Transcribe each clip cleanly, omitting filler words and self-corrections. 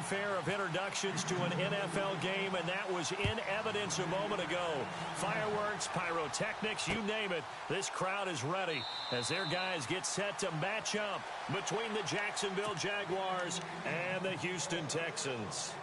fanfare of introductions to an NFL game, and that was in evidence a moment ago. Fireworks, pyrotechnics, you name it. This crowd is ready as their guys get set to match up between the Jacksonville Jaguars and the Houston Texans.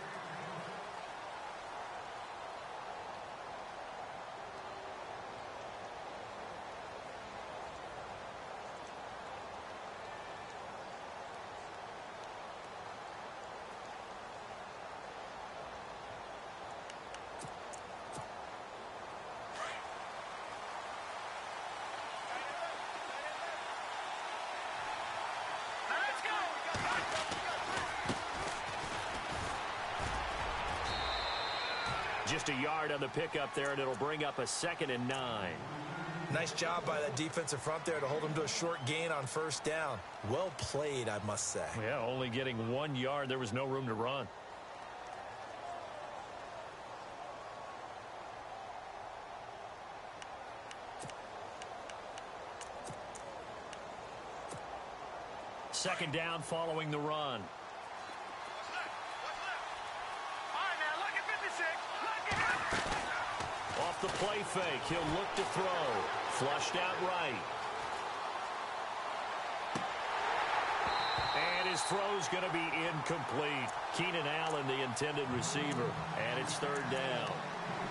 Just a yard on the pickup there, and it'll bring up a 2nd and 9. Nice job by that defensive front there to hold him to a short gain on 1st down. Well played, I must say. Yeah, only getting 1 yard. There was no room to run. Second down following the run. Off the play fake, he'll look to throw. Flushed out right. And his throw's going to be incomplete. Keenan Allen, the intended receiver, and it's 3rd down.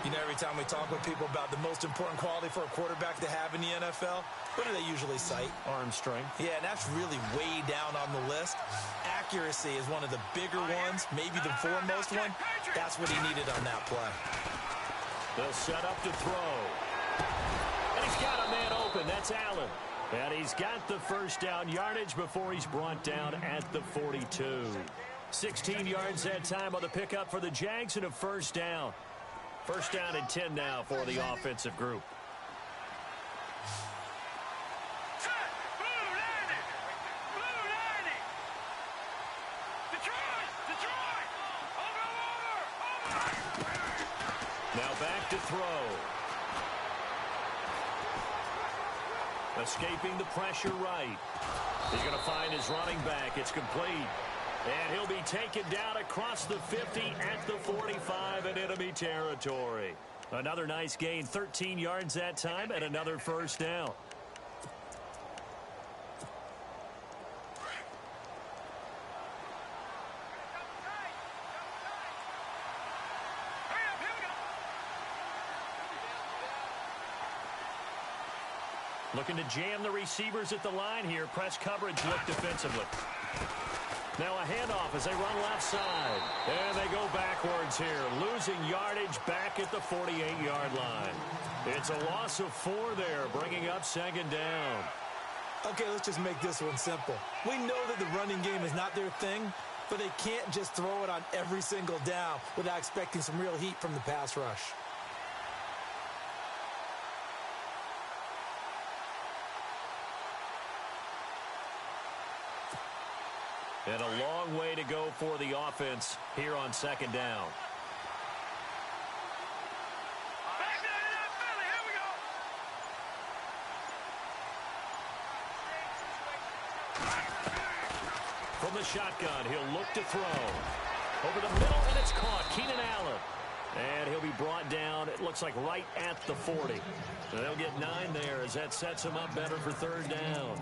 You know, every time we talk with people about the most important quality for a quarterback to have in the NFL, what do they usually cite? Arm strength. Yeah, and that's really way down on the list. Accuracy is one of the bigger ones, maybe the foremost one. That's what he needed on that play. They'll set up to throw. And he's got a man open. That's Allen. And he's got the 1st down yardage before he's brought down at the 42. 16 yards that time on the pickup for the Jags and a 1st down. 1st down and 10 now for the offensive group. Now back to throw. Escaping the pressure right. He's going to find his running back. It's complete. And he'll be taken down across the 50 at the 45 in enemy territory. Another nice gain, 13 yards that time, and another 1st down. Looking to jam the receivers at the line here. Press coverage look defensively. Now a handoff as they run left side. And they go backwards here. Losing yardage back at the 48-yard line. It's a loss of 4 there, bringing up 2nd down. Okay, let's just make this one simple. We know that the running game is not their thing, but they can't just throw it on every single down without expecting some real heat from the pass rush. And a long way to go for the offense here on 2nd down. From the shotgun, he'll look to throw. Over the middle, and it's caught. Keenan Allen. And he'll be brought down, it looks like right at the 40. So they'll get 9 there as that sets him up better for 3rd down.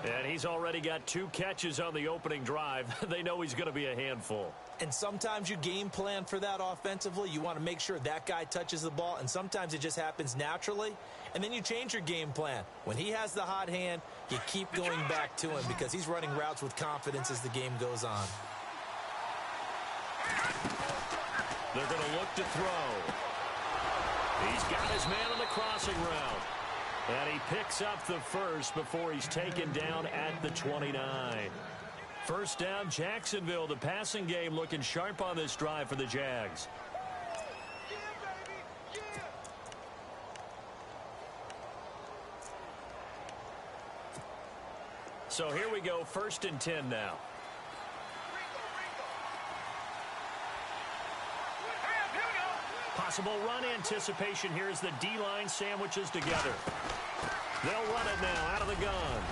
And he's already got 2 catches on the opening drive. They know he's going to be a handful. And sometimes you game plan for that offensively. You want to make sure that guy touches the ball, and sometimes it just happens naturally. And then you change your game plan. When he has the hot hand, you keep going back to him because he's running routes with confidence as the game goes on. They're going to look to throw. He's got his man on the crossing route. And he picks up the 1st before he's taken down at the 29. 1st down, Jacksonville. The passing game looking sharp on this drive for the Jags. So here we go, 1st and 10 now. Possible run anticipation here as the D-line sandwiches together. They'll run it now out of the gun.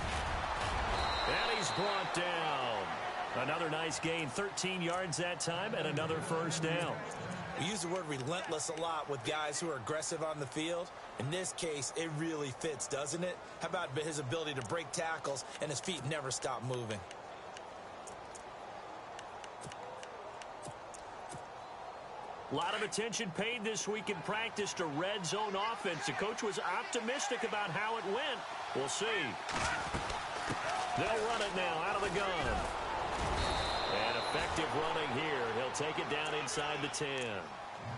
And he's brought down Another nice gain, 13 yards that time, and another first down. We use the word relentless a lot with guys who are aggressive on the field. In this case, it really fits, doesn't it? How about his ability to break tackles and his feet never stop moving? A lot of attention paid this week in practice to red zone offense. The coach was optimistic about how it went. We'll see. They'll run it now out of the gun. And effective running here. He'll take it down inside the 10.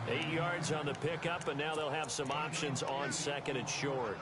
8 yards on the pickup, and now they'll have some options on second and short.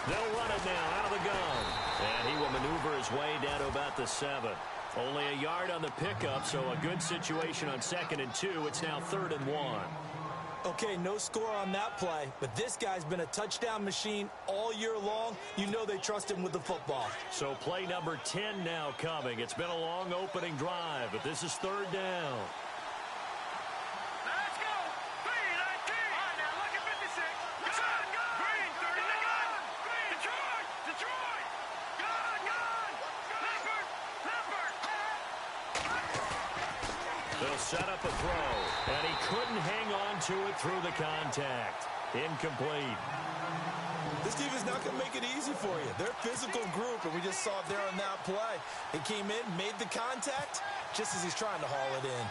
They'll run it now out of the gun. And he will maneuver his way down to about the 7. Only a yard on the pickup, so a good situation on second and 2. It's now 3rd and 1. Okay, no score on that play, but this guy's been a touchdown machine all year long. You know they trust him with the football. So play number 10 now coming. It's been a long opening drive, but this is 3rd down. Let's go. 3-19. All right, now look at 56. Gun. Green, 30 to gun. Green. Detroit. Gun. Leopard. They'll set up a throw, and he couldn't hang on to it through the contact. Incomplete. This defense is not going to make it easy for you. They're a physical group, and we just saw it there on that play. He came in, made the contact, just as he's trying to haul it in.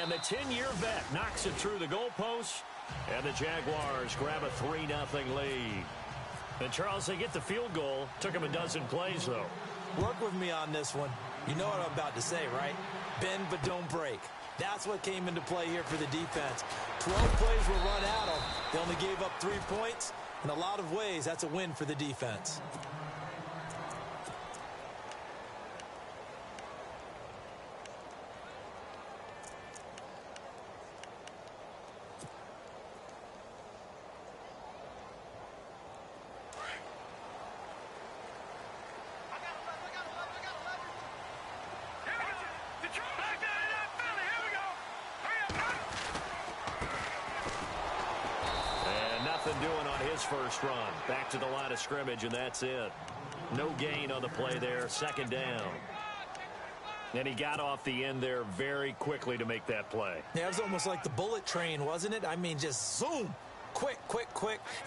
And the 10-year vet knocks it through the goalpost, and the Jaguars grab a 3-0 lead. And, Charles, they get the field goal. Took them a dozen plays, though. Work with me on this one. You know what I'm about to say, right? Bend but don't break. That's what came into play here for the defense. 12 plays were run out of. They only gave up 3 points. In a lot of ways, that's a win for the defense. Doing on his first run. Back to the line of scrimmage, and that's it. No gain on the play there. 2nd down. And he got off the end there very quickly to make that play. Yeah, it was almost like the bullet train, wasn't it? I mean, just zoom. Quick.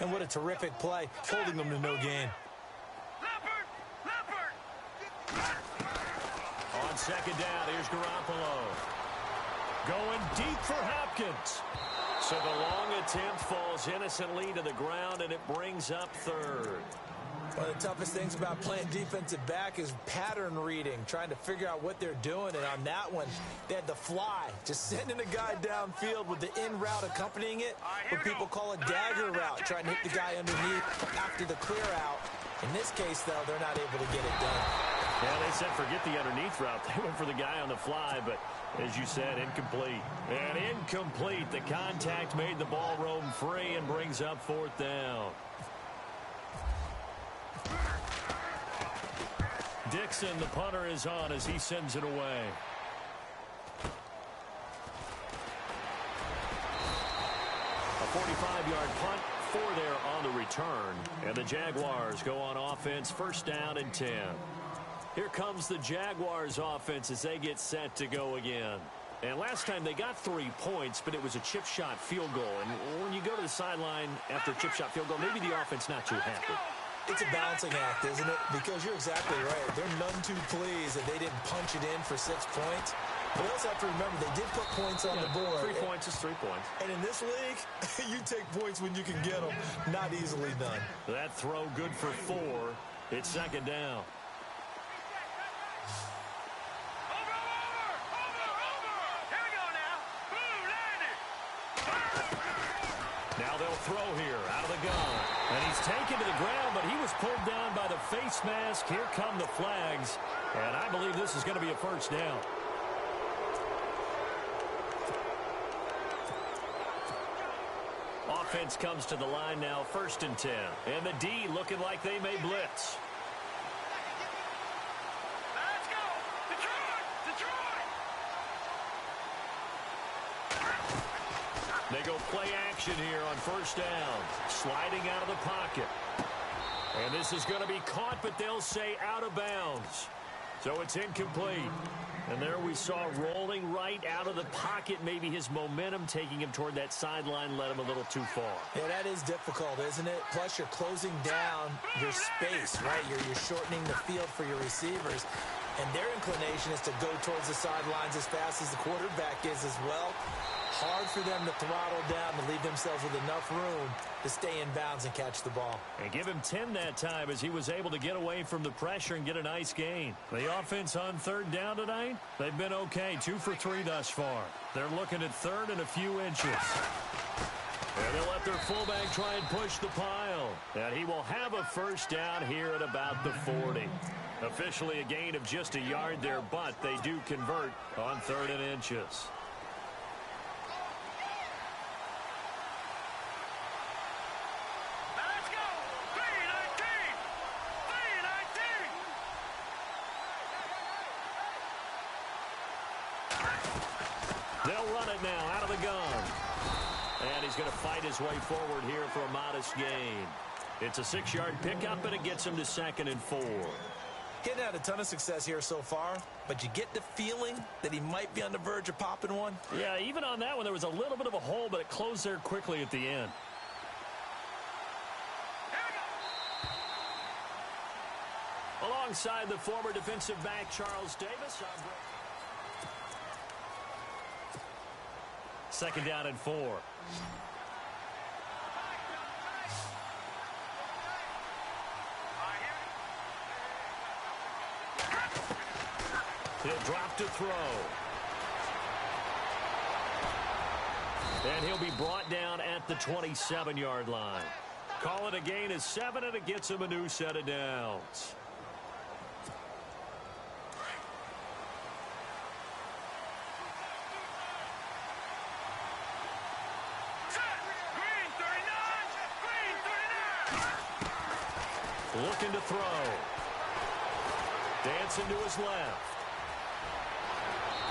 And what a terrific play, holding them to no gain. Leopard. On 2nd down, here's Garoppolo. Going deep for Hopkins. So the long attempt falls innocently to the ground, and it brings up 3rd. One of the toughest things about playing defensive back is pattern reading, trying to figure out what they're doing. And on that one, they had the fly, just sending a guy downfield with the in route accompanying it, what people call a dagger route, trying to hit the guy underneath after the clear out. In this case, though, they're not able to get it done. Yeah, they said forget the underneath route. They went for the guy on the fly, but as you said, incomplete. And incomplete. The contact made the ball roam free and brings up 4th down. Dixon, the punter, is on as he sends it away. A 45-yard punt, 4 there on the return. And the Jaguars go on offense, 1st down and 10. Here comes the Jaguars offense as they get set to go again. And last time they got 3 points, but it was a chip shot field goal. And when you go to the sideline after a chip shot field goal, maybe the offense not too happy. It's a balancing act, isn't it? Because you're exactly right. They're none too pleased that they didn't punch it in for 6 points. But we also have to remember they did put points on the board. 3 points is 3 points. And in this league, you take points when you can get them. Not easily done. That throw good for 4. It's 2nd down. Now they'll throw here out of the gun. And he's taken to the ground, but he was pulled down by the face mask. Here come the flags. And I believe this is going to be a 1st down. offense comes to the line now, 1st and 10. And the D looking like they may blitz. Let's go! Detroit! Detroit! They go play action here on 1st down. Sliding out of the pocket. And this is going to be caught, but they'll say out of bounds. So it's incomplete. And there we saw rolling right out of the pocket. Maybe his momentum taking him toward that sideline led him a little too far. Yeah, that is difficult, isn't it? Plus, you're closing down your space, right? You're shortening the field for your receivers. And their inclination is to go towards the sidelines as fast as the quarterback is as well. Hard for them to throttle down to leave themselves with enough room to stay in bounds and catch the ball. And give him 10 that time as he was able to get away from the pressure and get a nice gain. The offense on 3rd down tonight, they've been okay. 2 for 3 thus far. They're looking at 3rd and a few inches. And they'll let their fullback try and push the pile. And he will have a 1st down here at about the 40. Officially a gain of just a yard there, but they do convert on 3rd and inches. They'll run it now out of the gun. And he's going to fight his way forward here for a modest gain. It's a 6-yard pickup, and it gets him to 2nd and 4. Getting had a ton of success here so far, but you get the feeling that he might be on the verge of popping one. Yeah, even on that one, there was a little bit of a hole, but it closed there quickly at the end. Alongside the former defensive back, Charles Davis. 2nd down and 4. He'll drop to throw. And he'll be brought down at the 27-yard line. Call it a gain of 7, and it gets him a new set of downs. Looking to throw. Dancing to his left.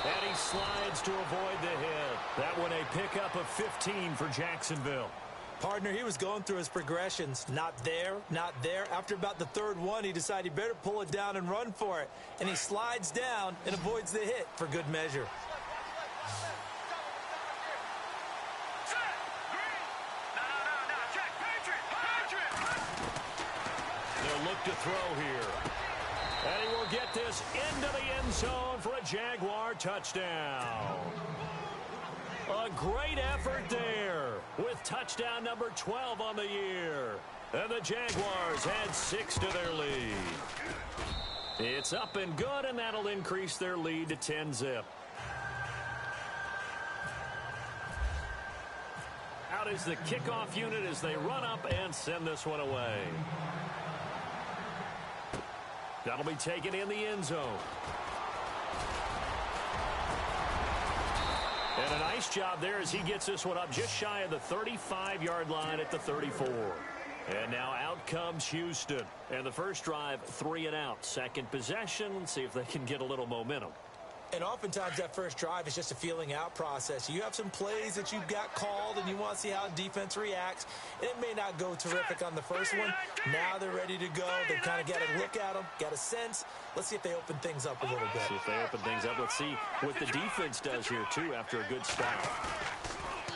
And he slides to avoid the hit. That one a pickup of 15 for Jacksonville. Partner, he was going through his progressions. Not there, not there. After about the 3rd one, he decided he better pull it down and run for it. And he slides down and avoids the hit for good measure. To throw here. And he will get this into the end zone for a Jaguar touchdown. A great effort there with touchdown number 12 on the year. And the Jaguars add 6 to their lead. It's up and good, and that'll increase their lead to 10-zip. Out is the kickoff unit as they run up and send this one away. That'll be taken in the end zone. And a nice job there as he gets this one up just shy of the 35-yard line at the 34. And now out comes Houston. And the first drive, 3 and out. Second possession, see if they can get a little momentum. And oftentimes that first drive is just a feeling out process. You have some plays that you've got called and you want to see how defense reacts. And it may not go terrific on the first one. Now they're ready to go. They've kind of got to look at them, got a sense. Let's see if they open things up a little bit. See if they open things up. Let's see what the defense does here, too, after a good start.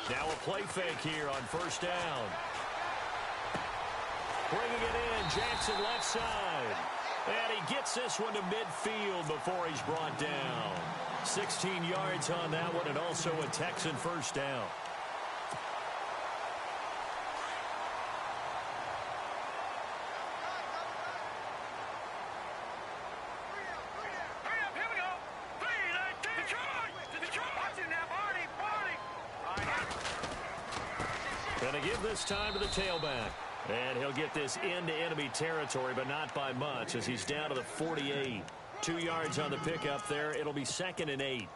Now a play fake here on 1st down. Bringing it in, Jackson left side. And he gets this one to midfield before he's brought down. 16 yards on that one, and also a Texan 1st down. Going to give this time to the tailback. And he'll get this into enemy territory, but not by much as he's down to the 48. 2 yards on the pickup there. It'll be 2nd and 8.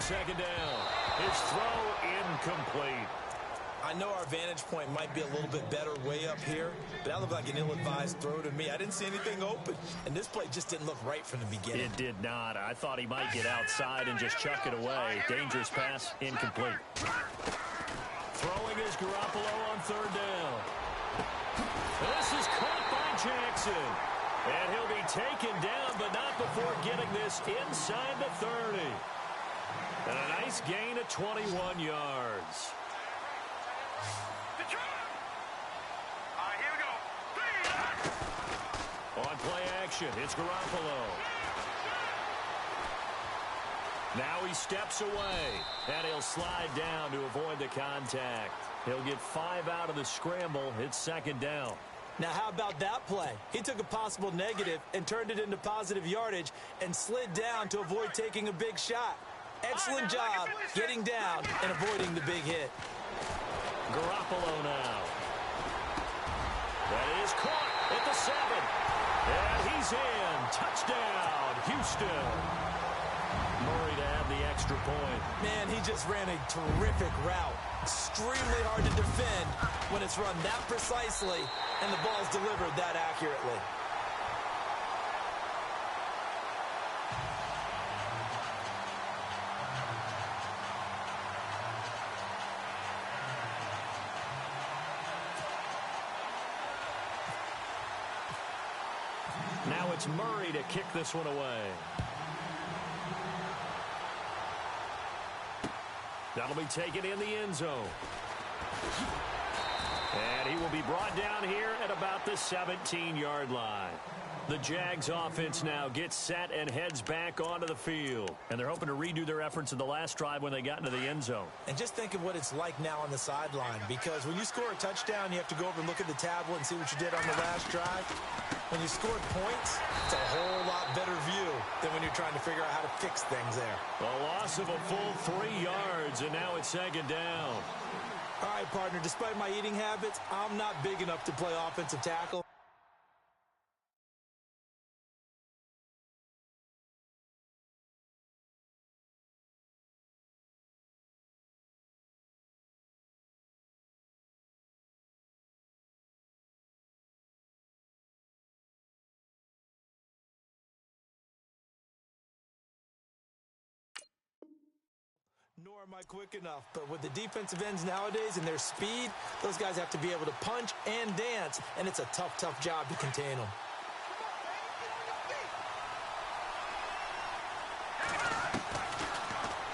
second down. His throw incomplete. I know our vantage point might be a little bit better way up here, but that looked like an ill-advised throw to me. I didn't see anything open, and this play just didn't look right from the beginning. It did not. I thought he might get outside and just chuck it away. Dangerous pass, incomplete. Throwing is Garoppolo on third down. This is caught by Jackson. And he'll be taken down, but not before getting this inside the 30. And a nice gain of 21 yards. On play action, it's Garoppolo. Now he steps away, and he'll slide down to avoid the contact. He'll get 5 out of the scramble. It's second down. Now, how about that play? He took a possible negative and turned it into positive yardage and slid down to avoid taking a big shot. Excellent job getting down and avoiding the big hit. Garoppolo now. That is caught at the 7. And he's in. Touchdown, Houston. Murray to have the extra point. Man, he just ran a terrific route. Extremely hard to defend when it's run that precisely and the ball's delivered that accurately. Now it's Murray to kick this one away. That'll be taken in the end zone. And he will be brought down here at about the 17-yard line. The Jags offense now gets set and heads back onto the field. And they're hoping to redo their efforts in the last drive when they got into the end zone. And just think of what it's like now on the sideline, because when you score a touchdown, you have to go over and look at the tablet and see what you did on the last drive. When you scored points, it's a whole lot better view than when you're trying to figure out how to fix things there. A loss of a full 3 yards, and now it's second down. All right, partner, despite my eating habits, I'm not big enough to play offensive tackle. Nor am I quick enough, but with the defensive ends nowadays and their speed, those guys have to be able to punch and dance, and it's a tough, tough job to contain them.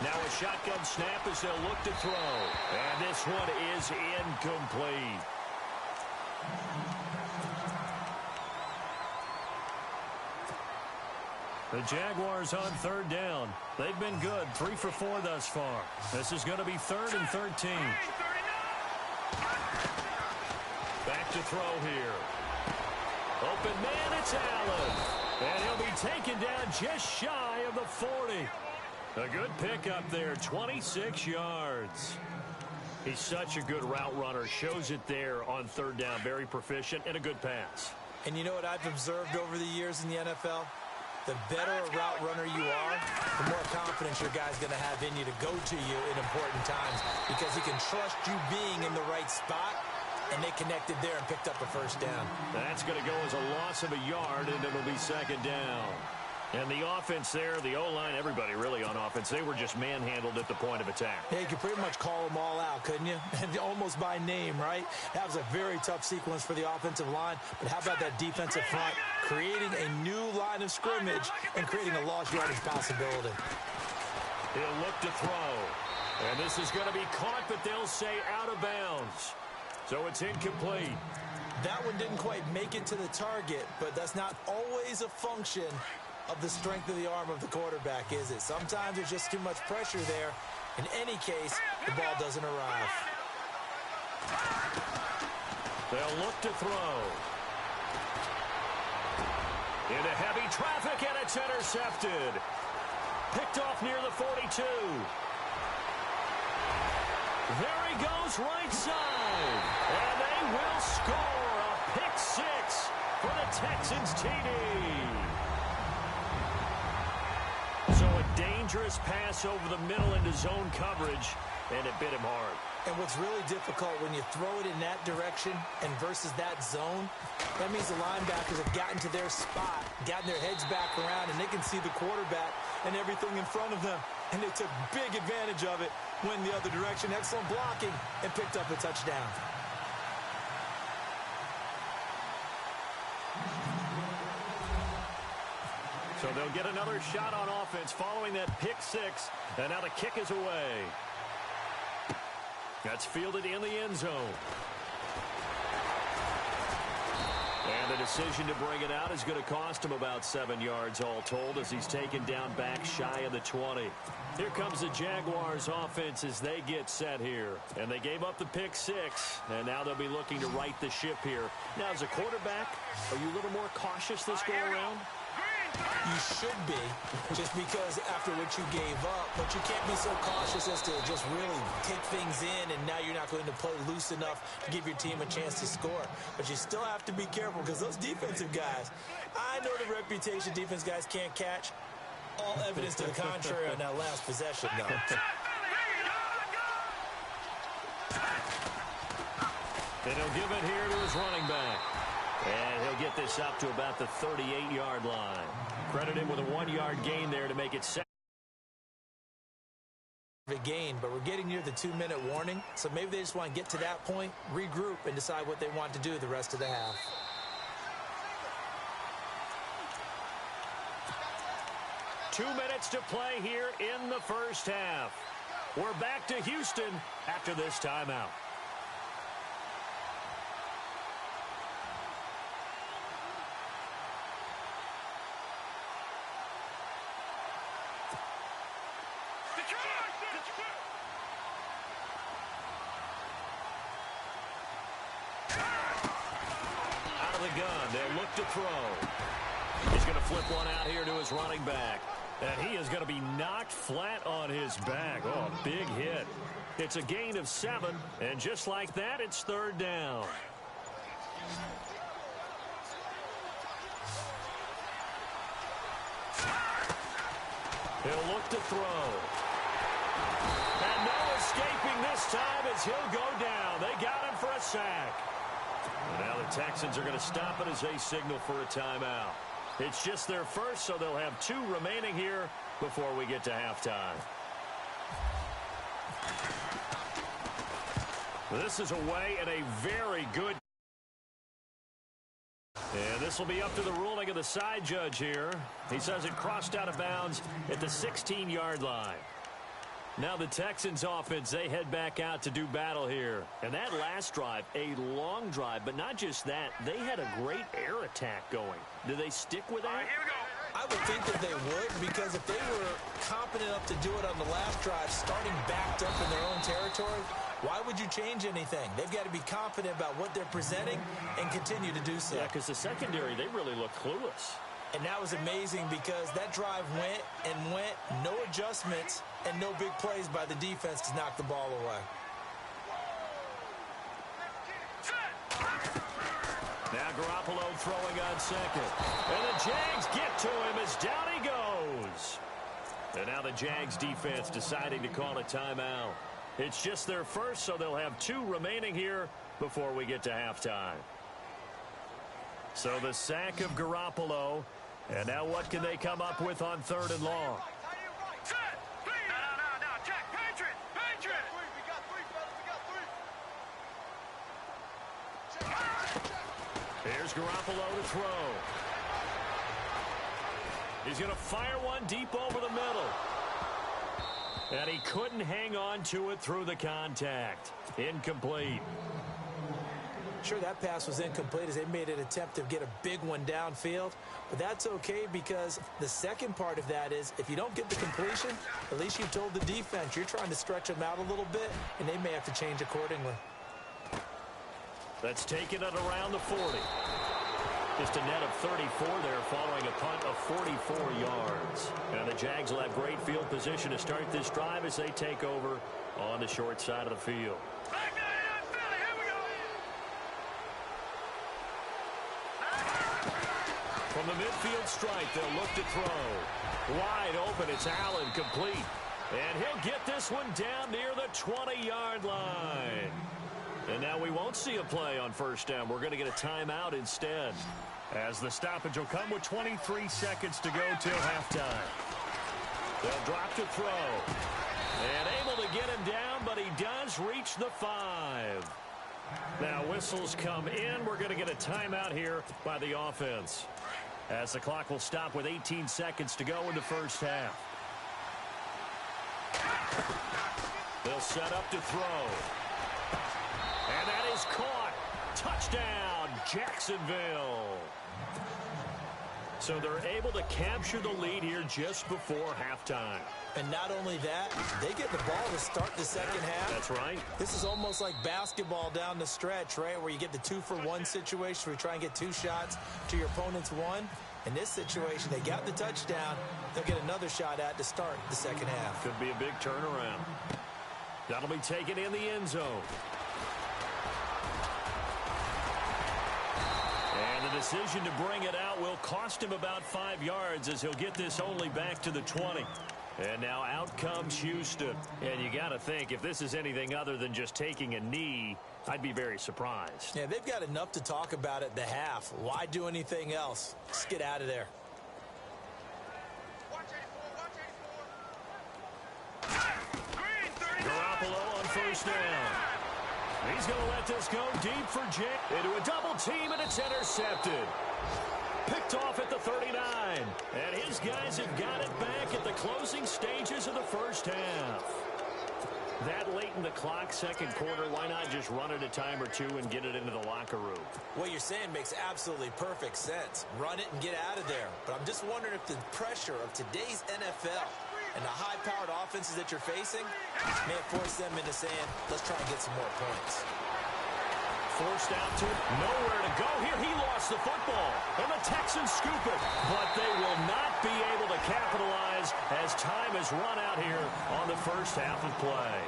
Now a shotgun snap as they'll look to throw. And this one is incomplete. The Jaguars on third down. They've been good, 3 for 4 thus far. This is going to be 3rd and 13. Back to throw here. Open man, it's Allen. And he'll be taken down just shy of the 40. A good pickup there, 26 yards. He's such a good route runner. Shows it there on third down. Very proficient and a good pass. And you know what I've observed over the years in the NFL? The better a route runner you are, the more confidence your guy's going to have in you to go to you in important times, because he can trust you being in the right spot, and they connected there and picked up a first down. That's going to go as a loss of a yard, and it'll be second down. And the offense there, the O-line, everybody really on offense, they were just manhandled at the point of attack. Yeah, you could pretty much call them all out, couldn't you? And almost by name, right? That was a very tough sequence for the offensive line. But how about that defensive front creating a new line of scrimmage and creating a lost yardage possibility? He'll look to throw. And this is going to be caught, but they'll say out of bounds. So it's incomplete. That one didn't quite make it to the target, but that's not always a function of the strength of the arm of the quarterback, is it? Sometimes there's just too much pressure there. In any case, the ball doesn't arrive. They'll look to throw. Into heavy traffic, and it's intercepted. Picked off near the 42. There he goes, right side. And they will score a pick six for the Texans TD. So it dangerous pass over the middle into zone coverage, and it bit him hard. And what's really difficult when you throw it in that direction and versus that zone, that means the linebackers have gotten to their spot, gotten their heads back around, and they can see the quarterback and everything in front of them. And they took big advantage of it, went the other direction. Excellent blocking, and picked up a touchdown. So they'll get another shot on offense following that pick six. And now the kick is away. That's fielded in the end zone. And the decision to bring it out is going to cost him about 7 yards all told as he's taken down back shy of the 20. Here comes the Jaguars offense as they get set here. And they gave up the pick six, and now they'll be looking to right the ship here. Now, as a quarterback, are you a little more cautious this go-around? You should be, just because after what you gave up, but you can't be so cautious as to just really take things in, and now you're not going to play loose enough to give your team a chance to score. But you still have to be careful because those defensive guys, I know the reputation defense guys can't catch. All evidence to the contrary on that last possession, though. And he'll give it here to his running back. And he'll get this up to about the 38-yard line. Credit him with a 1-yard gain there to make it 7. Gain, but we're getting near the 2-minute warning, so maybe they just want to get to that point, regroup, and decide what they want to do the rest of the half. Two minutes to play here in the first half. We're back to Houston after this timeout. Out of the gun, they'll look to throw. He's going to flip one out here to his running back. And he is going to be knocked flat on his back. Oh, big hit. It's a gain of 7, and just like that, it's third down. He'll look to throw. And no escaping this time as he'll go down. They got him for a sack. And now the Texans are going to stop it as they signal for a timeout. It's just their first, so they'll have 2 remaining here before we get to halftime. This is away at a very good. And this will be up to the ruling of the side judge here. He says it crossed out of bounds at the 16-yard line. Now the Texans offense, they head back out to do battle here. And that last drive, a long drive, but not just that. They had a great air attack going. Do they stick with that? Here we go. I would think that they would, because if they were competent enough to do it on the last drive, starting backed up in their own territory, why would you change anything? They've got to be confident about what they're presenting and continue to do so. Yeah, because the secondary, they really look clueless. And that was amazing because that drive went and went, no adjustments, and no big plays by the defense to knock the ball away. Now Garoppolo throwing on second. And the Jags get to him as down he goes. And now the Jags defense deciding to call a timeout. It's just their first, so they'll have 2 remaining here before we get to halftime. So the sack of Garoppolo. And now what can they come up with on 3rd and long? Set. No, Jack, Patriot. We got 3, fellas. We got 3. Here's Garoppolo to throw. He's going to fire one deep over the middle. And he couldn't hang on to it through the contact. Incomplete. Sure, that pass was incomplete as they made an attempt to get a big one downfield. But that's okay because the second part of that is if you don't get the completion, at least you told the defense you're trying to stretch them out a little bit, and they may have to change accordingly. That's taken it around the 40. Just a net of 34 there following a punt of 44 yards. And the Jags will have great field position to start this drive as they take over on the short side of the field. From From the midfield stripe, they'll look to throw. Wide open, it's Allen, complete. And he'll get this one down near the 20-yard line. And now we won't see a play on first down. We're going to get a timeout instead, as the stoppage will come with 23 seconds to go till halftime. They'll drop to throw. And able to get him down, but he does reach the 5. Now whistles come in. We're going to get a timeout here by the offense, as the clock will stop with 18 seconds to go in the first half. They'll set up to throw. And that is caught. Touchdown, Jacksonville. So they're able to capture the lead here just before halftime. And not only that, they get the ball to start the second half. That's right. This is almost like basketball down the stretch, right, where you get the 2-for-1 situation where you try and get 2 shots to your opponent's 1. In this situation, they got the touchdown. They'll get another shot at to start the second half. Could be a big turnaround. That'll be taken in the end zone. And the decision to bring it out will cost him about 5 yards, as he'll get this only back to the 20. And now out comes Houston. And you got to think, if this is anything other than just taking a knee, I'd be very surprised. Yeah, they've got enough to talk about at the half. Why do anything else? Just get out of there. Garoppolo on first down. He's going to let this go deep for Jax. Into a double team, and it's intercepted. Picked off at the 39. And his guys have got it back at the closing stages of the first half. That late in the clock, second quarter, why not just run it a time or two and get it into the locker room? What you're saying makes absolutely perfect sense. Run it and get out of there. But I'm just wondering if the pressure of today's NFL and the high-powered offenses that you're facing may have forced them into saying, let's try and get some more points. Forced out to nowhere to go here. He lost the football, and the Texans scoop it. But they will not be able to capitalize as time has run out here on the first half of play.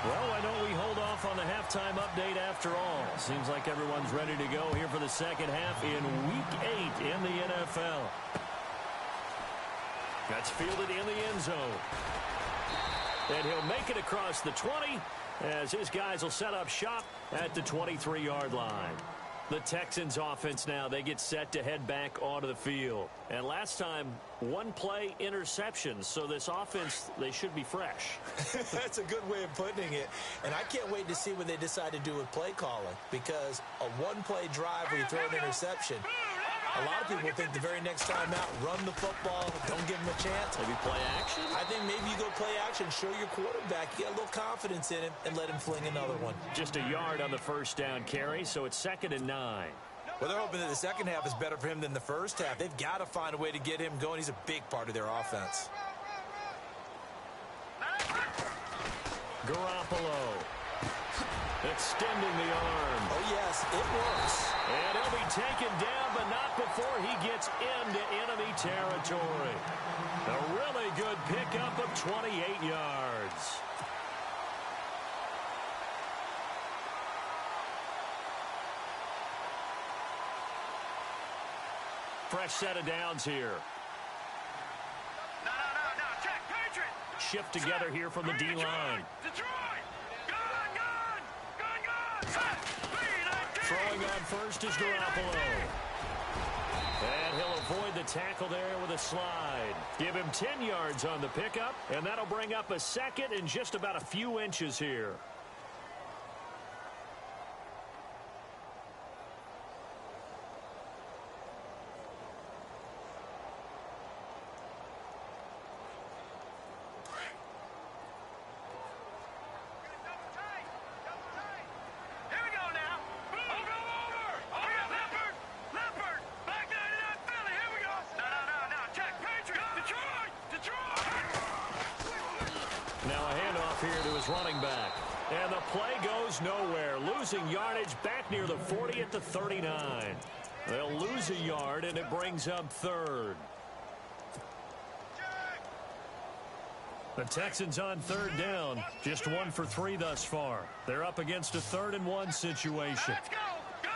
Well, why don't we hold off on the halftime update after all? Seems like everyone's ready to go here for the second half in Week 8 in the NFL. That's fielded in the end zone. And he'll make it across the 20 as his guys will set up shop at the 23-yard line. The Texans offense now, they get set to head back onto the field. And last time, one play interceptions. So this offense, they should be fresh. That's a good way of putting it. And I can't wait to see what they decide to do with play calling. Because a one-play drive where you throw an interception, a lot of people think the very next time out, run the football, don't give him a chance. Maybe play action? I think maybe you go play action, show your quarterback, you get a little confidence in him, and let him fling another one. Just a yard on the first down carry, so it's 2nd and 9. Well, they're hoping that the second half is better for him than the first half. They've got to find a way to get him going. He's a big part of their offense. Garoppolo. Extending the arm. Oh, yes, it works. And he'll be taken down, but not before he gets into enemy territory. A really good pickup of 28 yards. Fresh set of downs here. No. Check, Patriot. Shift together here from the D-line. Detroit. Gun. Throwing on first is Garoppolo. And he'll avoid the tackle there with a slide. Give him 10 yards on the pickup, and that'll bring up a second and just about a few inches here. Running back. And the play goes nowhere. Losing yardage back near the 40 at the 39. They'll lose a yard, and it brings up 3rd. The Texans on 3rd down. Just 1 for 3 thus far. They're up against a 3rd and 1 situation. Let's go. Gun.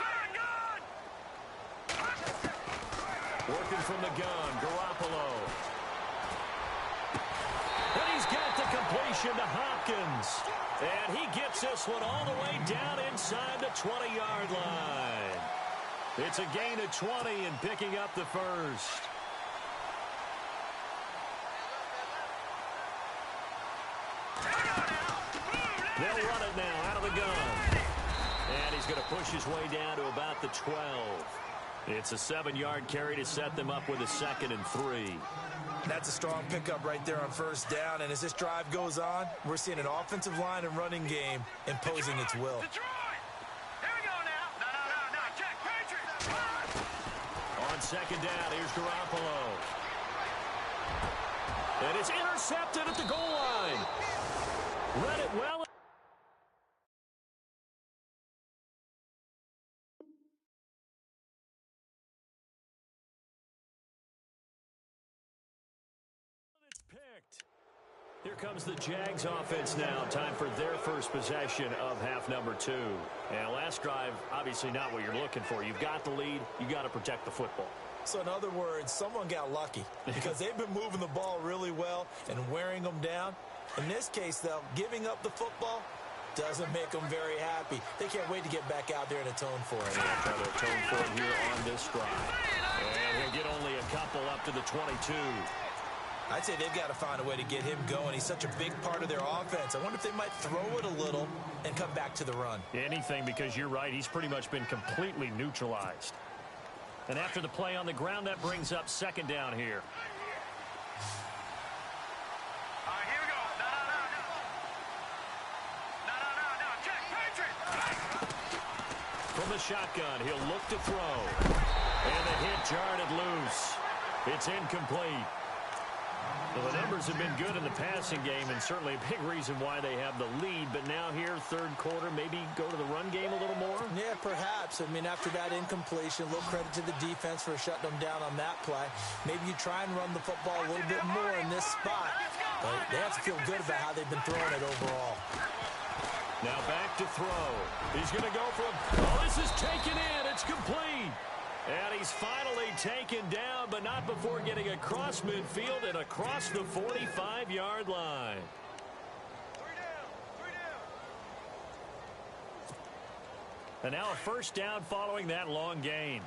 Working from the gun, Garoppolo. And he's got the completion to Hopkins. And he gets this one all the way down inside the 20-yard line. It's a gain of 20 and picking up the first. They'll run it now out of the gun. And he's going to push his way down to about the 12. It's a 7-yard carry to set them up with a 2nd and 3. That's a strong pickup right there on first down. And as this drive goes on, we're seeing an offensive line and running game imposing its will. Here we go now. No. Check. Patriots. On 2nd down, here's Garoppolo. And it's intercepted at the goal line. Read it well. Picked. Here comes the Jags offense now. Time for their first possession of half number 2. And last drive, obviously not what you're looking for. You've got the lead. You got to protect the football. So in other words, someone got lucky because they've been moving the ball really well and wearing them down. In this case, though, giving up the football doesn't make them very happy. They can't wait to get back out there and atone for it. They'll try to atone for it here on this drive. And he'll get only a couple up to the 22. I'd say they've got to find a way to get him going. He's such a big part of their offense. I wonder if they might throw it a little and come back to the run. Anything, because you're right. He's pretty much been completely neutralized. And after the play on the ground, that brings up 2nd down here. All right, here we go. No. Check. Patriots. From the shotgun, he'll look to throw. And the hit jarred it loose. It's incomplete. Well, the numbers have been good in the passing game, and certainly a big reason why they have the lead. But now here, 3rd quarter, maybe go to the run game a little more? Yeah, perhaps. I mean, after that incompletion, a little credit to the defense for shutting them down on that play. Maybe you try and run the football a little bit more in this spot. But they have to feel good about how they've been throwing it overall. Now back to throw. He's going to go for this is taken in. It's complete. And he's finally taken down, but not before getting across midfield and across the 45-yard line. 3 down. And now a first down following that long gain.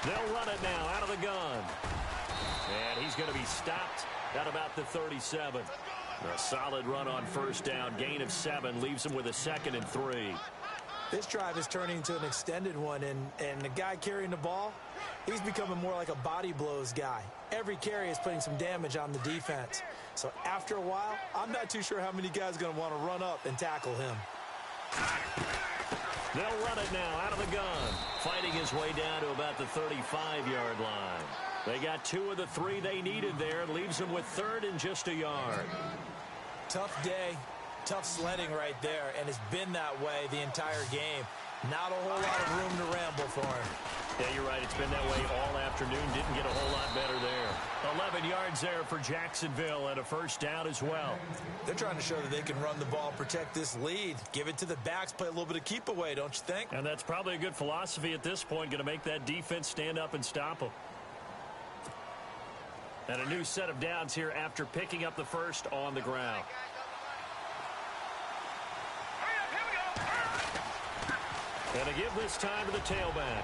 They'll run it now out of the gun. And he's going to be stopped at about the 37. A solid run on first down. Gain of 7 leaves him with a 2nd and 3. This drive is turning into an extended one, and the guy carrying the ball, he's becoming more like a body blows guy. Every carry is putting some damage on the defense. So after a while, I'm not too sure how many guys are going to want to run up and tackle him. They'll run it now out of the gun. Fighting his way down to about the 35-yard line. They got 2 of the 3 they needed there. Leaves them with 3rd and just a yard. Tough day, tough sledding right there, and it's been that way the entire game. Not a whole lot of room to ramble for him. Yeah, you're right. It's been that way all afternoon. Didn't get a whole lot better there. 11 yards there for Jacksonville and a first down as well. They're trying to show that they can run the ball, protect this lead. Give it to the backs, play a little bit of keep away, don't you think? And that's probably a good philosophy at this point. Going to make that defense stand up and stop them. And a new set of downs here after picking up the first on the ground. And they give this time to the tailback.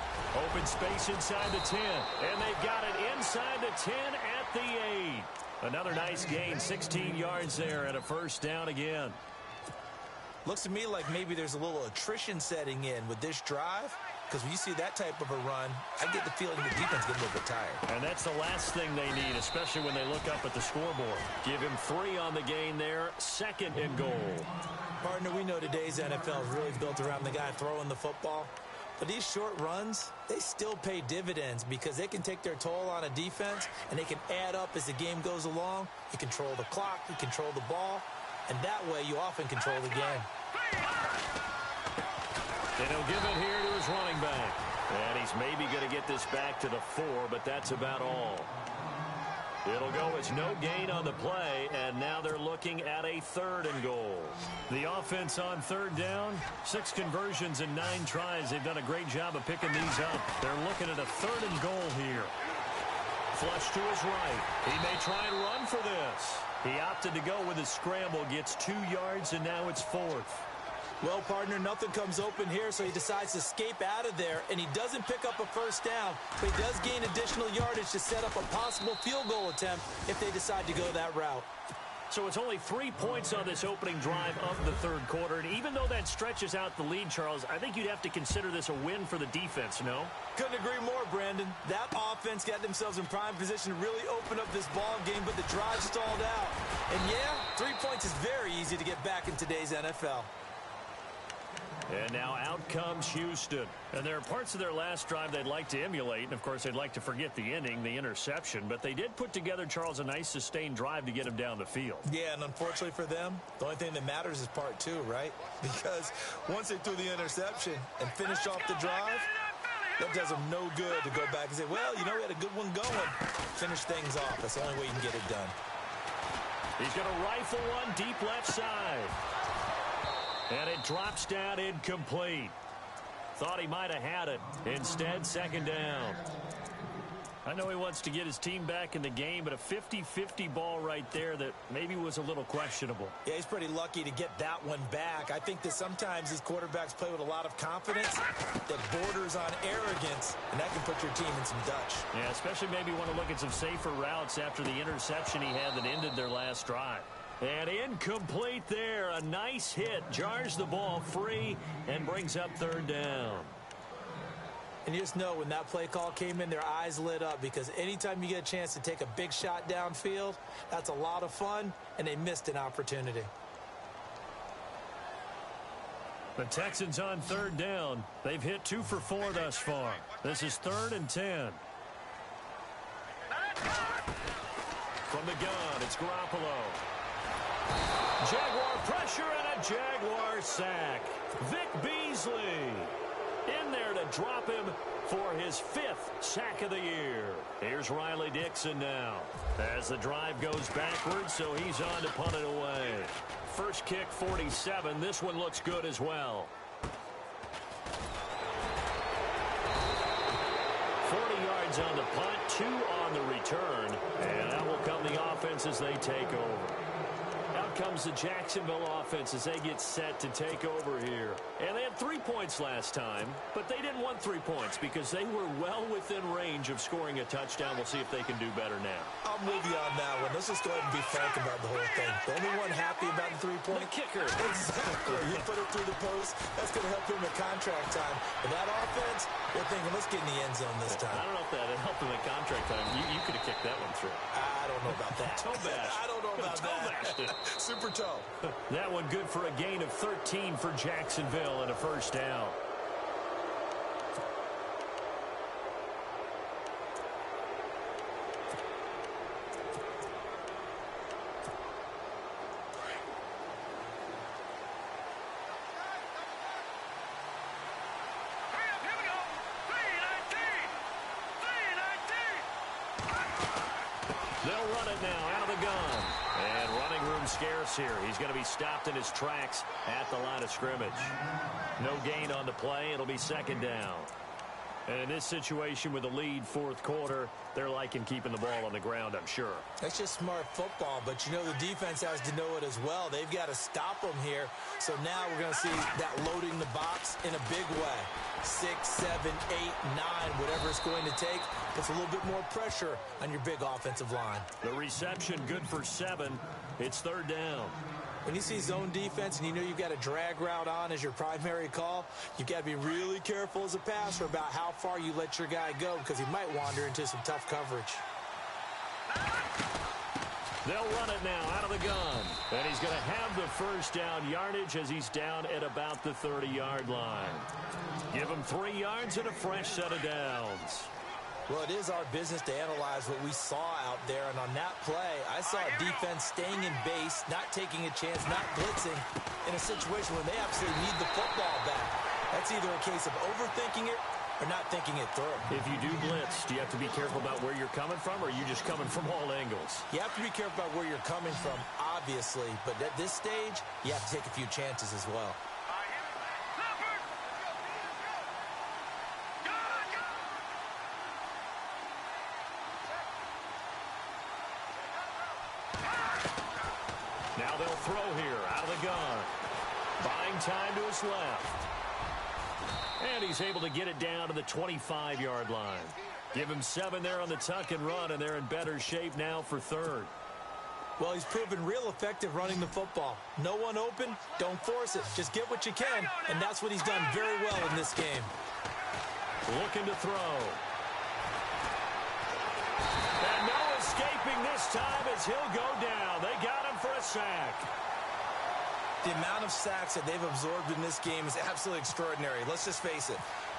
Open space inside the 10. And they've got it inside the 10 at the 8. Another nice gain, 16 yards there and a first down again. Looks to me like maybe there's a little attrition setting in with this drive. Because when you see that type of a run, I get the feeling the defense gets a little bit tired. And that's the last thing they need, especially when they look up at the scoreboard. Give him 3 on the gain there, 2nd and goal. Partner, we know today's NFL is really built around the guy throwing the football. But these short runs, they still pay dividends because they can take their toll on a defense and they can add up as the game goes along. You control the clock, you control the ball, and that way you often control the game. And he'll give it here to his running back. And he's maybe going to get this back to the 4, but that's about all. It'll go as no gain on the play, and now they're looking at a 3rd and goal. The offense on 3rd down, 6 conversions and 9 tries. They've done a great job of picking these up. They're looking at a 3rd and goal here. Flush to his right. He may try and run for this. He opted to go with his scramble, gets 2 yards, and now it's 4th. Well, partner, nothing comes open here, so he decides to escape out of there, and he doesn't pick up a 1st down, but he does gain additional yardage to set up a possible field goal attempt if they decide to go that route. So it's only 3 points on this opening drive of the 3rd quarter, and even though that stretches out the lead, Charles, I think you'd have to consider this a win for the defense, no? Couldn't agree more, Brandon. That offense got themselves in prime position to really open up this ball game, but the drive stalled out. And yeah, 3 points is very easy to get back in today's NFL. And now out comes Houston. And there are parts of their last drive they'd like to emulate. And, of course, they'd like to forget the inning, the interception. But they did put together, Charles, a nice sustained drive to get him down the field. Yeah, and unfortunately for them, the only thing that matters is part 2, right? Because once they threw the interception and finished off the drive, that does them no good to go back and say, well, you know, we had a good one going. Finish things off. That's the only way you can get it done. He's going to rifle one deep left side. And it drops down incomplete. Thought he might have had it. Instead, 2nd down. I know he wants to get his team back in the game, but a 50-50 ball right there that maybe was a little questionable. Yeah, he's pretty lucky to get that one back. I think that sometimes these quarterbacks play with a lot of confidence that borders on arrogance, and that can put your team in some Dutch. Yeah, especially maybe want to look at some safer routes after the interception he had that ended their last drive. And incomplete there. A nice hit. Jars the ball free and brings up 3rd down. And you just know when that play call came in, their eyes lit up, because anytime you get a chance to take a big shot downfield, that's a lot of fun, and they missed an opportunity. The Texans on 3rd down. They've hit 2 for 4 thus far. This is 3rd and 10. From the gun, it's Garoppolo. Jaguar pressure and a Jaguar sack. Vic Beasley in there to drop him for his 5th sack of the year. Here's Riley Dixon now as the drive goes backwards, so he's on to punt it away. First kick, 47. This one looks good as well. 40 yards on the punt, 2 on the return, and that will come the offense as they take over. Out comes the Jacksonville offense as they get set to take over here. And they had 3 points last time, but they didn't want 3 points because they were well within range of scoring a touchdown. We'll see if they can do better now. I'm with you on that one. Let's just go ahead and be frank about the whole thing. The only one happy about the 3-point? The kicker. Exactly. He put it through the post. That's going to help him at contract time. But that offense, they're thinking, let's get in the end zone this time. I don't know if that helped him at contract time. You could have kicked that one through. I don't know about that. Toe bash. I don't know about that. Super toe. That one good for a gain of 13 for Jacksonville and a 1st down. They'll run it now out of the gun. And running room scarce here. He's going to be stopped in his tracks at the line of scrimmage. No gain on the play. It'll be 2nd down. And in this situation with the lead 4th quarter, they're liking keeping the ball on the ground, I'm sure. That's just smart football, but you know the defense has to know it as well. They've got to stop them here. So now we're going to see that loading the box in a big way. 6, 7, 8, 9, whatever it's going to take, puts a little bit more pressure on your big offensive line. The reception good for 7. It's 3rd down. When you see zone defense and you know you've got a drag route on as your primary call, you've got to be really careful as a passer about how far you let your guy go because he might wander into some tough coverage. They'll run it now out of the gun. And he's going to have the 1st down yardage as he's down at about the 30-yard line. Give him 3 yards and a fresh set of downs. Well, it is our business to analyze what we saw out there, and on that play, I saw a defense staying in base, not taking a chance, not blitzing, in a situation where they absolutely need the football back. That's either a case of overthinking it or not thinking it through. If you do blitz, do you have to be careful about where you're coming from, or are you just coming from all angles? You have to be careful about where you're coming from, obviously, but at this stage, you have to take a few chances as well. Now they'll throw here out of the gun. Buying time to his left. And he's able to get it down to the 25-yard line. Give him 7 there on the tuck and run, and they're in better shape now for third. Well, he's proven real effective running the football. No one open, don't force it. Just get what you can, and that's what he's done very well in this game. Looking to throw. And no escaping this time as he'll go down. They got him for a sack. The amount of sacks that they've absorbed in this game is absolutely extraordinary. Let's just face it.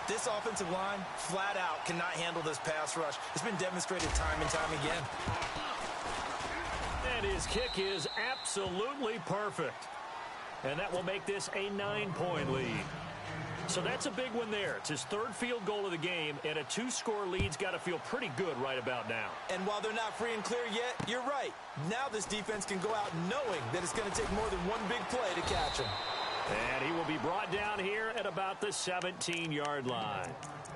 This offensive line, flat out, cannot handle this pass rush. It's been demonstrated time and time again. And his kick is absolutely perfect. And that will make this a 9-point lead. So that's a big one there. It's his third field goal of the game, and a 2-score lead's got to feel pretty good right about now. And while they're not free and clear yet, you're right. Now this defense can go out knowing that it's going to take more than one big play to catch him. And he will be brought down here at about the 17-yard line.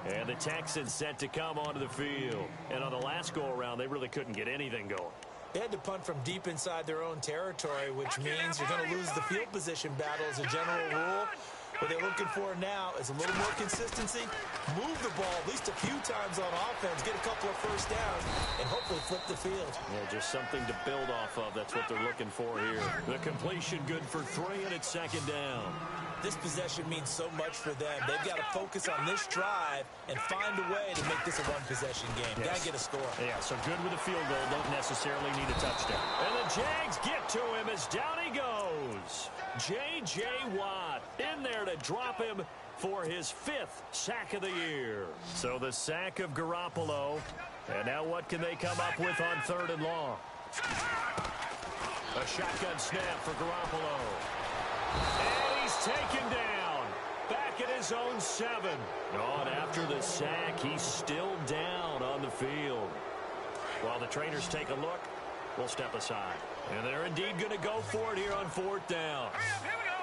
And the Texans set to come onto the field. And on the last go-around, they really couldn't get anything going. They had to punt from deep inside their own territory, which means you're going to lose the field position battle as a general rule. What they're looking for now is a little more consistency, move the ball at least a few times on offense, get a couple of first downs, and hopefully flip the field. Yeah, just something to build off of. That's what they're looking for here. The completion good for 3, and it's second down. This possession means so much for them. They've got to focus on this drive and find a way to make this a one-possession game. Yes. Got to get a score. Yeah, so good with a field goal. Don't necessarily need a touchdown. And the Jags get to him as down he goes. J.J. Watt in there to drop him for his 5th sack of the year. So the sack of Garoppolo. And now what can they come up with on 3rd and long? A shotgun snap for Garoppolo. And he's taken down. Back at his own 7. Oh, and after the sack, he's still down on the field. While the trainers take a look, we'll step aside. And they're indeed going to go for it here on 4th down.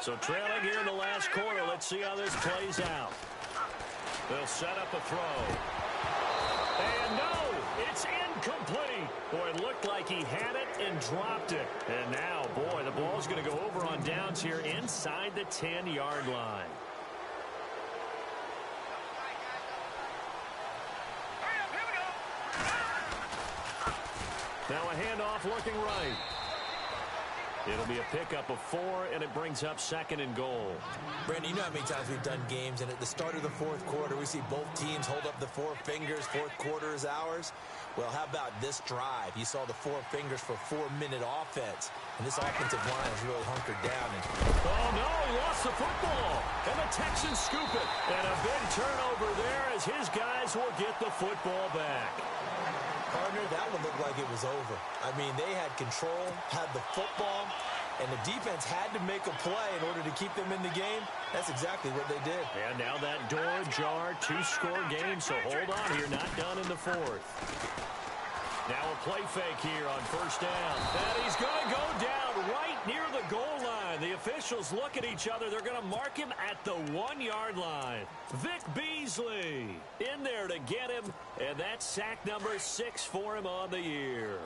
So trailing here in the last quarter, let's see how this plays out. They'll set up a throw. And no, it's incomplete. Boy, it looked like he had it and dropped it. And now, boy, the ball's going to go over on downs here inside the 10-yard line. Now a handoff looking right. It'll be a pickup of 4, and it brings up 2nd and goal. Brandon, you know how many times we've done games, and at the start of the 4th quarter, we see both teams hold up the 4 fingers, 4th quarter is ours. Well, how about this drive? You saw the 4 fingers for 4-minute offense, and this offensive line is really hunkered down. Oh, no, he lost the football, and the Texans scoop it. And a big turnover there as his guys will get the football back. Partner, that one looked like it was over. I mean, they had control, had the football, and the defense had to make a play in order to keep them in the game. That's exactly what they did. And now that door ajar, 2-score game, so hold on here, not done in the 4th. Now a play fake here on 1st down. And he's going to go down right near the goal line. The officials look at each other. They're going to mark him at the 1-yard line. Vic Beasley in there to get him. And that's sack number 6 for him on the year.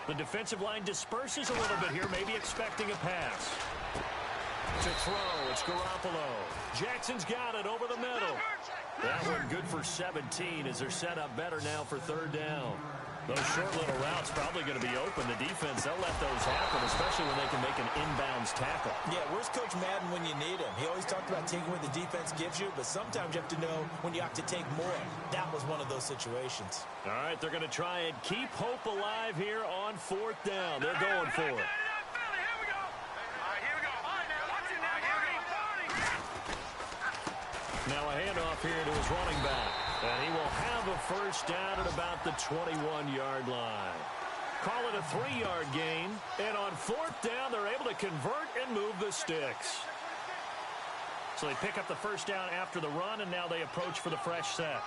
The defensive line disperses a little bit here, maybe expecting a pass. To throw, it's Garoppolo. Jackson's got it over the middle. That one good for 17 as they're set up better now for 3rd down. Those short little routes probably going to be open. The defense, they'll let those happen, especially when they can make an inbounds tackle. Yeah, where's Coach Madden when you need him? He always talked about taking what the defense gives you, but sometimes you have to know when you have to take more. That was one of those situations. All right, they're going to try and keep hope alive here on 4th down. They're going for it. Now a handoff here to his running back. And he will have a 1st down at about the 21-yard line. Call it a 3-yard gain. And on 4th down, they're able to convert and move the sticks. So they pick up the first down after the run, and now they approach for the fresh set.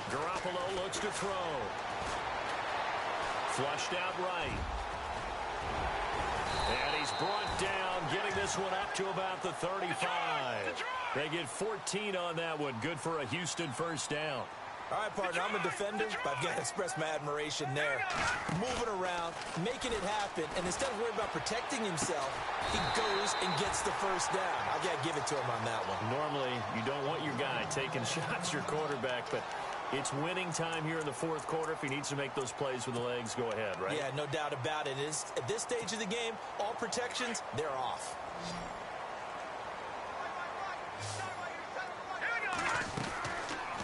Garoppolo looks to throw. Flushed out right. And he's brought down, getting this one up to about the 35. They get 14 on that one. Good for a Houston first down. All right, partner, I'm a defender, but I've got to express my admiration there. Moving around, making it happen, and instead of worrying about protecting himself, he goes and gets the first down. I got to give it to him on that one. Normally, you don't want your guy taking shots, your quarterback, but it's winning time here in the fourth quarter. If he needs to make those plays with the legs, go ahead, right? Yeah, no doubt about it. At this stage of the game, all protections, they're off.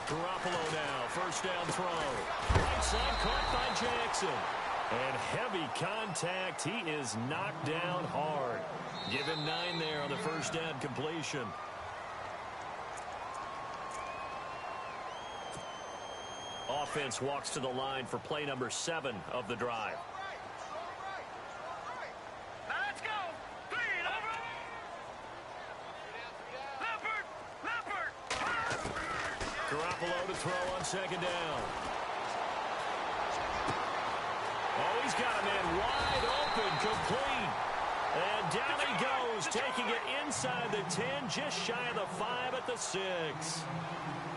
Garoppolo now, first down throw. Right side caught by Jackson. And heavy contact. He is knocked down hard. Give him 9 there on the first down completion. Offense walks to the line for play number 7 of the drive. Let's go. Three, over. Leopard. Garoppolo to throw on second down. Oh, he's got a man wide open, complete. And down he goes, taking it inside the 10, just shy of the 5 at the 6.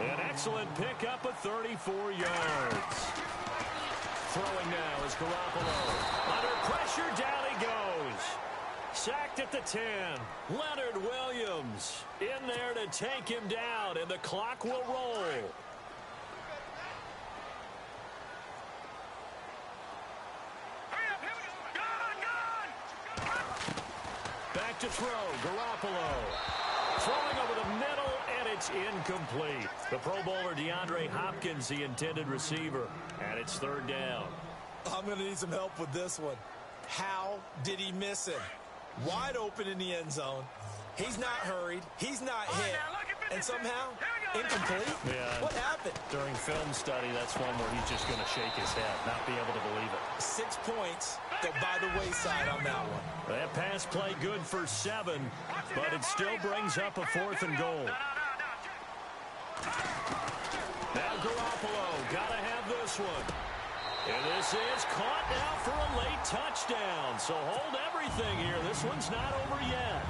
An excellent pickup of 34 yards. Throwing now is Garoppolo. Under pressure, down he goes. Sacked at the 10. Leonard Williams in there to take him down, and the clock will roll. Back to throw, Garoppolo. Throwing over the middle, and it's incomplete. The Pro Bowler DeAndre Hopkins, the intended receiver, and it's third down. I'm going to need some help with this one. How did he miss him? Wide open in the end zone. He's not hurried. He's not hit. And somehow, incomplete? Yeah. What happened? During film study, that's one where he's just going to shake his head, not be able to believe it. 6 points go by the wayside on that one. That pass play good for 7, but it still brings up a 4th and goal. Now Garoppolo, got to have this one. And this is caught now for a late touchdown. So hold everything here. This one's not over yet.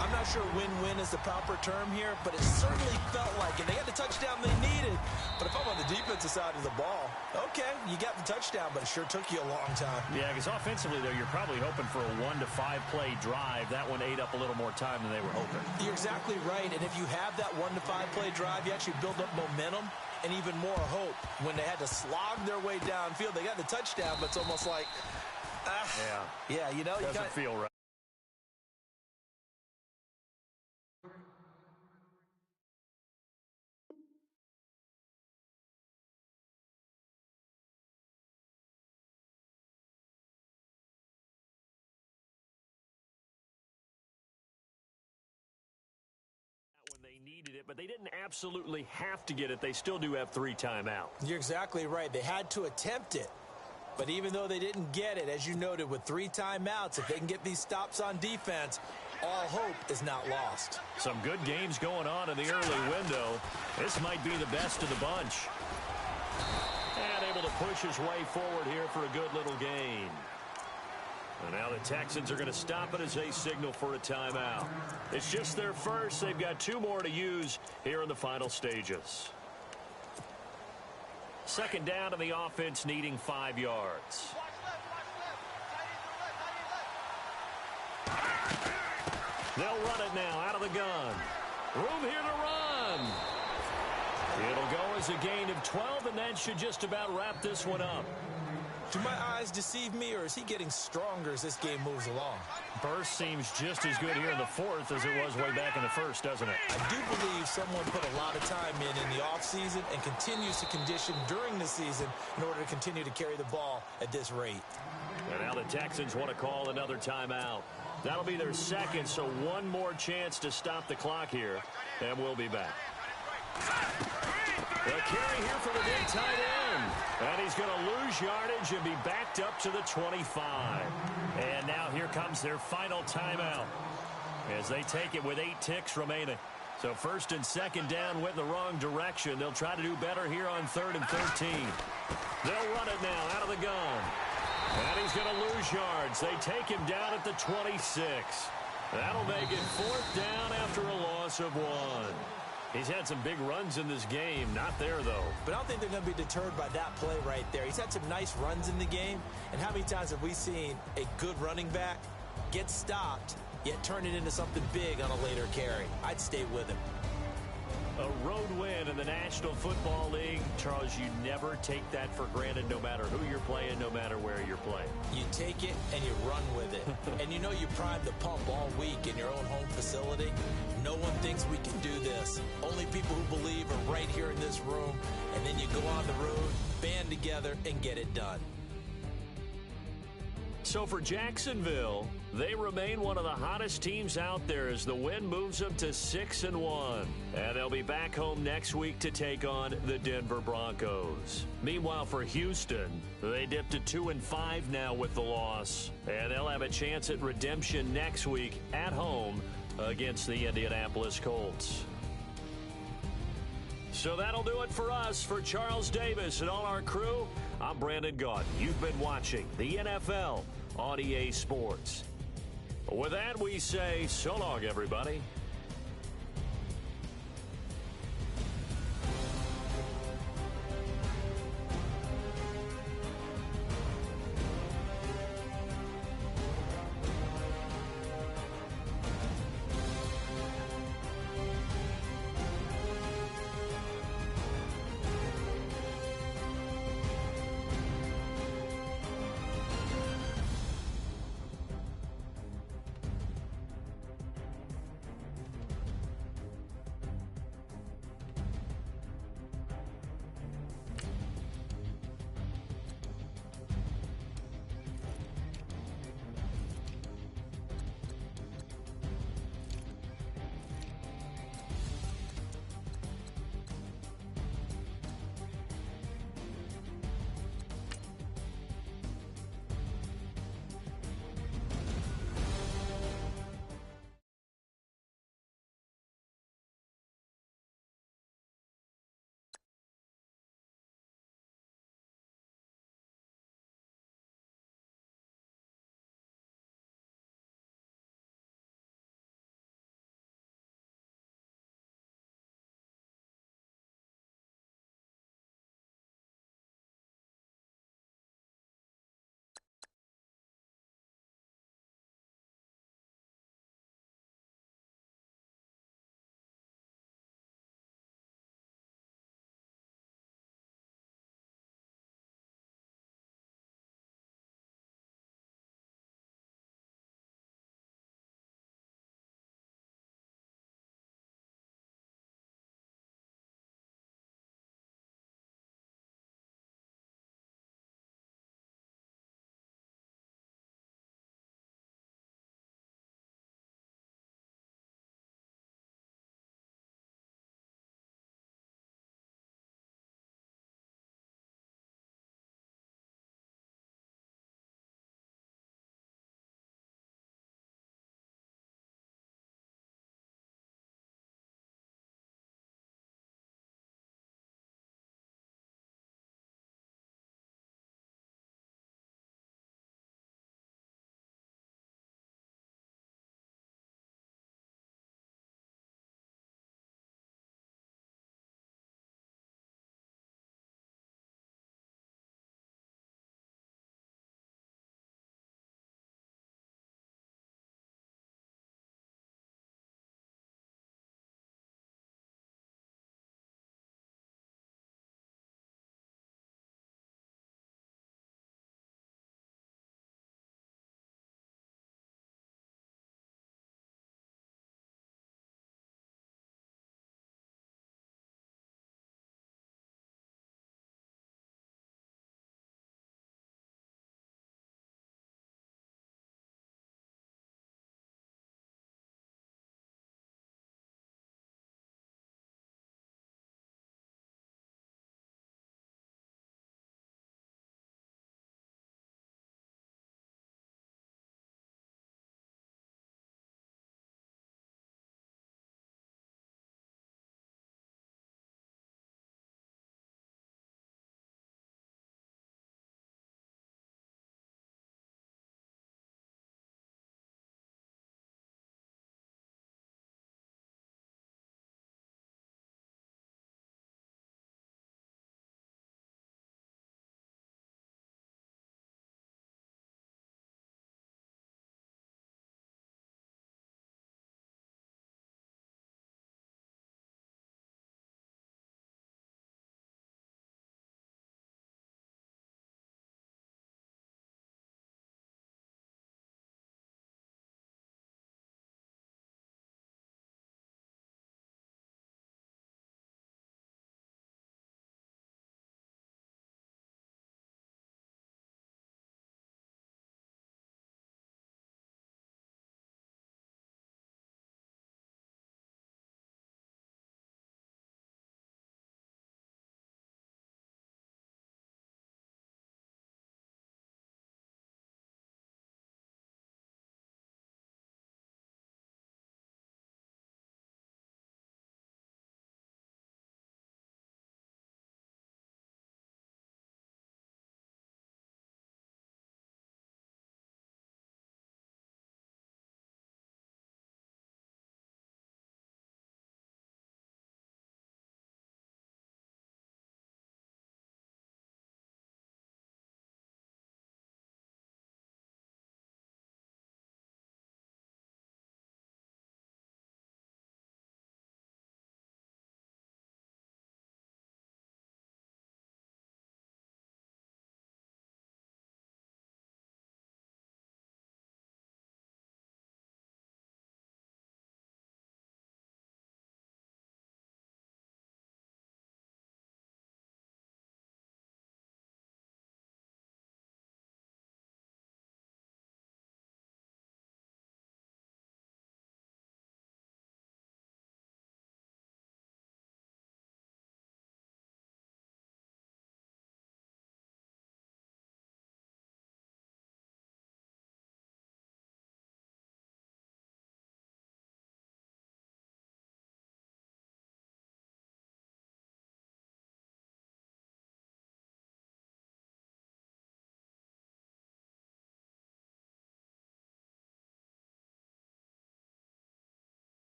I'm not sure win-win is the proper term here, but it certainly felt like it. They got the touchdown they needed. But if I'm on the defensive side of the ball, okay, you got the touchdown, but it sure took you a long time. Yeah, because offensively, though, you're probably hoping for a 1 to 5 play drive. That one ate up a little more time than they were hoping. You're exactly right. And if you have that 1 to 5 play drive, you actually build up momentum and even more hope. When they had to slog their way downfield, they got the touchdown, but it's almost like, yeah, you know, doesn't feel right. They needed it, but they didn't absolutely have to get it. They still do have 3 timeouts. You're exactly right. They had to attempt it. But even though they didn't get it, as you noted, with 3 timeouts, if they can get these stops on defense, all hope is not lost. Some good games going on in the early window. This might be the best of the bunch. And able to push his way forward here for a good little gain. And now the Texans are going to stop it as they signal for a timeout. It's just their first. They've got 2 more to use here in the final stages. Second down, and the offense needing 5 yards. They'll run it now out of the gun. Room here to run. It'll go as a gain of 12, and that should just about wrap this one up. Do my eyes deceive me, or is he getting stronger as this game moves along? Burst seems just as good here in the 4th as it was way back in the 1st, doesn't it? I do believe someone put a lot of time in the offseason and continues to condition during the season in order to continue to carry the ball at this rate. And now the Texans want to call another timeout. That'll be their second, so 1 more chance to stop the clock here, and we'll be back. The carry here for the big tight end. And he's he's going to lose yardage and be backed up to the 25. And now here comes their final timeout as they take it with 8 ticks remaining. So first and second down went the wrong direction. They'll try to do better here on 3rd and 13. They'll run it now out of the gun. And he's going to lose yards. They take him down at the 26. That'll make it 4th down after a loss of 1. He's had some big runs in this game. Not there, though. But I don't think they're going to be deterred by that play right there. He's had some nice runs in the game. And how many times have we seen a good running back get stopped, yet turn it into something big on a later carry? I'd stay with him. A road win in the National Football League. Charles, you never take that for granted no matter who you're playing, no matter where you're playing. You take it and you run with it. And you know you primed the pump all week in your own home facility. No one thinks we can do this. Only people who believe are right here in this room. And then you go on the road, band together, and get it done. So for Jacksonville, they remain one of the hottest teams out there as the win moves them to 6-1. And they'll be back home next week to take on the Denver Broncos. Meanwhile, for Houston, they dipped to 2-5 now with the loss. And they'll have a chance at redemption next week at home against the Indianapolis Colts. So that'll do it for us. For Charles Davis and all our crew, I'm Brandon Gaudin. You've been watching the NFL on EA Sports. With that, we say so long, everybody.